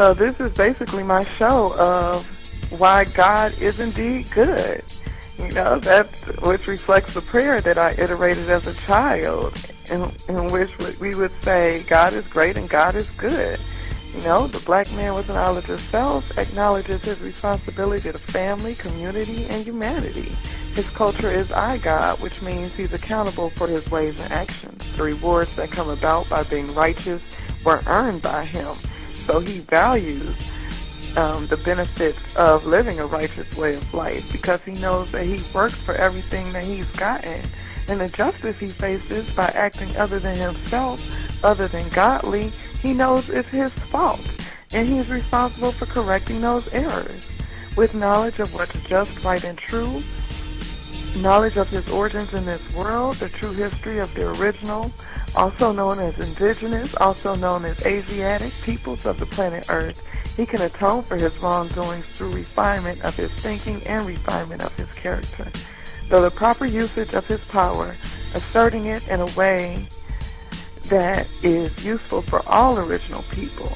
So this is basically my show of why God is indeed good. You know, that's which reflects the prayer that I iterated as a child, in which we would say, God is great and God is good. You know, the black man with knowledge of self acknowledges his responsibility to family, community, and humanity. His culture is I God, which means he's accountable for his ways and actions. The rewards that come about by being righteous were earned by him. So he values the benefits of living a righteous way of life because he knows that he works for everything that he's gotten. And the justice he faces by acting other than himself, other than godly, he knows is his fault. And he's responsible for correcting those errors. With knowledge of what's just, right, and true, knowledge of his origins in this world, the true history of the original, also known as indigenous, also known as Asiatic peoples of the planet Earth, he can atone for his wrongdoings through refinement of his thinking and refinement of his character. Though the proper usage of his power, asserting it in a way that is useful for all original people,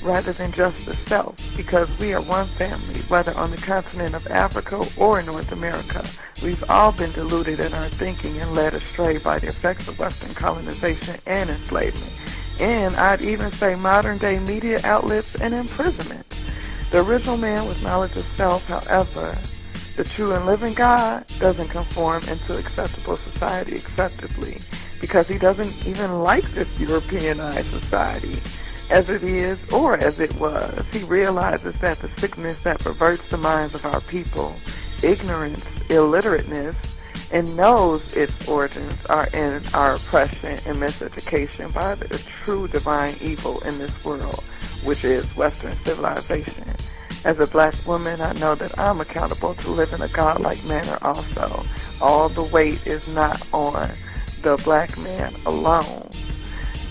rather than just the self, because we are one family, whether on the continent of Africa or North America. We've all been deluded in our thinking and led astray by the effects of Western colonization and enslavement. And I'd even say modern-day media outlets and imprisonment. The original man with knowledge of self, however, the true and living God, doesn't conform into acceptable society acceptably because he doesn't even like this Europeanized society as it is or as it was. He realizes that the sickness that perverts the minds of our people, ignorance, illiterateness, and knows its origins are in our oppression and miseducation by the true divine evil in this world, which is Western civilization. As a black woman, I know that I'm accountable to live in a godlike manner also. All the weight is not on the black man alone.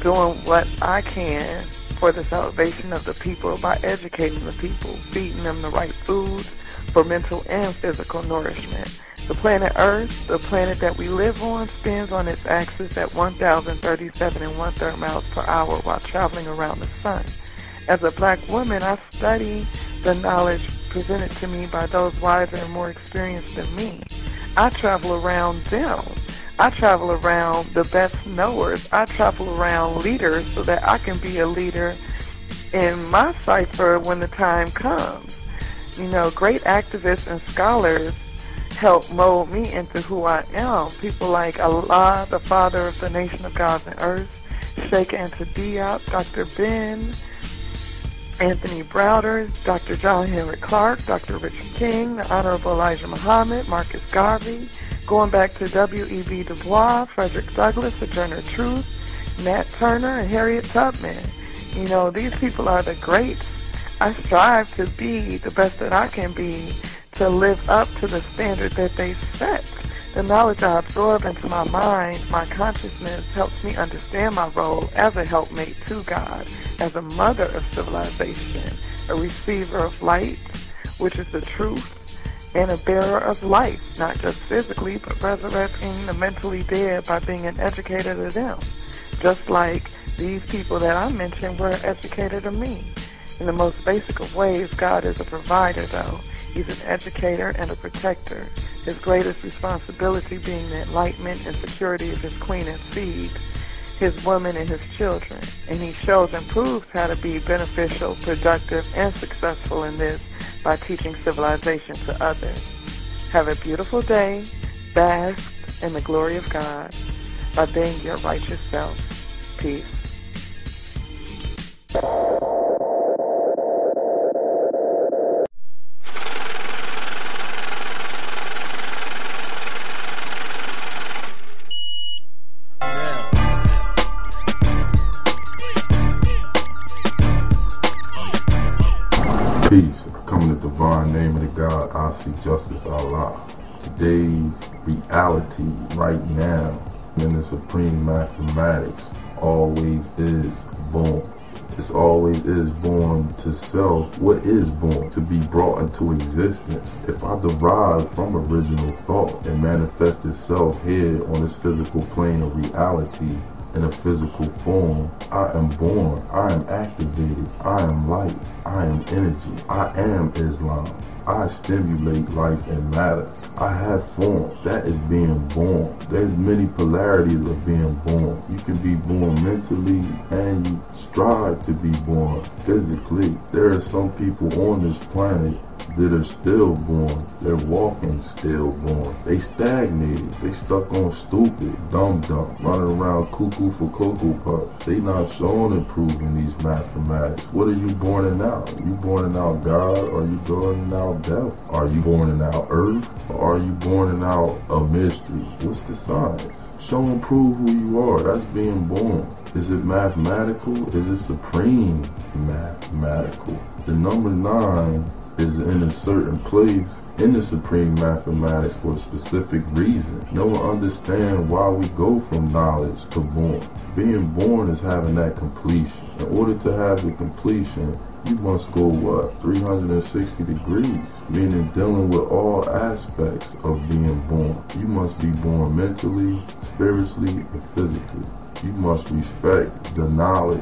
Doing what I can for the salvation of the people by educating the people, feeding them the right foods for mental and physical nourishment. The planet Earth, the planet that we live on, spins on its axis at 1,037 1/3 miles per hour while traveling around the sun. As a black woman, I study the knowledge presented to me by those wiser and more experienced than me. I travel around them. I travel around the best knowers. I travel around leaders so that I can be a leader in my cipher when the time comes. You know, great activists and scholars help mold me into who I am. People like Allah, the father of the nation of gods and earth, Sheikh Anta Diop, Dr. Ben, Anthony Browder, Dr. John Henrik Clark, Dr. Richard King, the Honorable Elijah Muhammad, Marcus Garvey, going back to W.E.B. Du Bois, Frederick Douglass, Sojourner Truth, Nat Turner, and Harriet Tubman. You know, these people are the greats. I strive to be the best that I can be, to live up to the standard that they set. The knowledge I absorb into my mind, my consciousness, helps me understand my role as a helpmate to God, as a mother of civilization, a receiver of light, which is the truth, and a bearer of life, not just physically, but resurrecting the mentally dead by being an educator to them. Just like these people that I mentioned were educated to me. In the most basic of ways, God is a provider, though. He's an educator and a protector, his greatest responsibility being the enlightenment and security of his queen and seed, his woman and his children. And he shows and proves how to be beneficial, productive, and successful in this by teaching civilization to others. Have a beautiful day. Bask in the glory of God by being your righteous self. Peace. Peace. Come in the divine name of the God, I see justice, Allah. Today's reality right now in the supreme mathematics always is born. This always is born to self. What is born? To be brought into existence. If I derive from original thought and manifest itself here on this physical plane of reality, in a physical form. I am born. I am activated. I am light. I am energy. I am Islam. I stimulate life and matter. I have form. That is being born. There's many polarities of being born. You can be born mentally and you strive to be born physically. There are some people on this planet that are stillborn. They're walking stillborn. They stagnated. They stuck on stupid, dumb, running around cuckoo for Cocoa Puffs. They not showing improving these mathematics. What are you borning out? Are you borning out God? Or are you borning out death? Are you borning out earth? Or are you borning out a mystery? What's the science? Show and prove who you are. That's being born. Is it mathematical? Is it supreme mathematical? The number 9 is in a certain place in the supreme mathematics for a specific reason. No one understands why we go from knowledge to born. Being born is having that completion. In order to have the completion, you must go, 360 degrees, meaning dealing with all aspects of being born. You must be born mentally, spiritually, and physically. You must respect the knowledge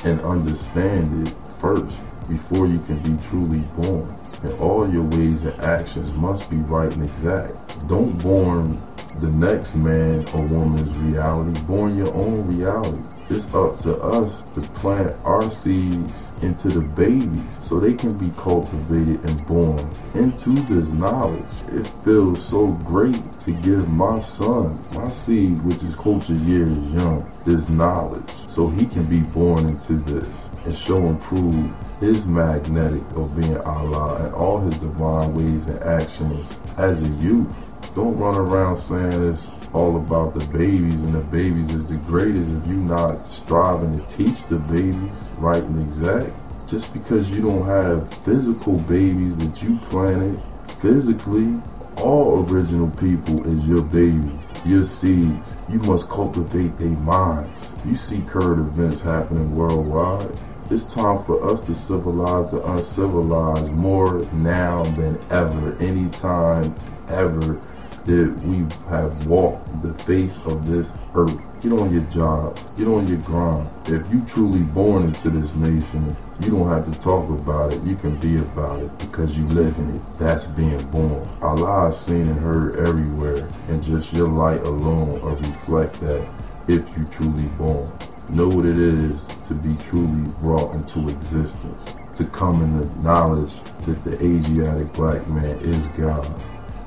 and understand it first before you can be truly born. And all your ways and actions must be right and exact. Don't born the next man or woman's reality. Born your own reality. It's up to us to plant our seeds into the babies so they can be cultivated and born into this knowledge. It feels so great to give my son, my seed, which is culture years young, this knowledge so he can be born into this and show and prove his magnetic of being Allah and all his divine ways and actions as a youth. Don't run around saying it's all about the babies and the babies is the greatest if you're not striving to teach the babies right and exact. Just because you don't have physical babies that you planted physically, all original people is your baby, your seeds. You must cultivate their minds. You see current events happening worldwide. It's time for us to civilize the uncivilized more now than ever, anytime ever that we have walked the face of this earth. Get on your job, get on your grind. If you truly born into this nation, you don't have to talk about it, you can be about it because you live in it. That's being born. Allah is seen and heard everywhere, and just your light alone will reflect that if you truly born. Know what it is to be truly brought into existence, to come in the knowledge that the Asiatic black man is God,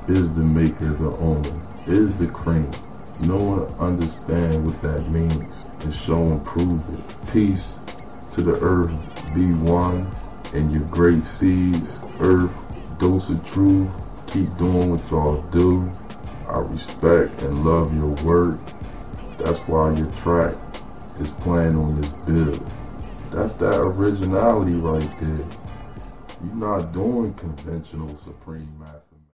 is the maker, the owner, is the cream. No one understands what that means and show and prove it. Peace to the earth, be one, and your great seeds, earth, dose of truth. Keep doing what y'all do. I respect and love your work. That's why your track is playing on this bill. That's that originality right there. You're not doing conventional supreme math.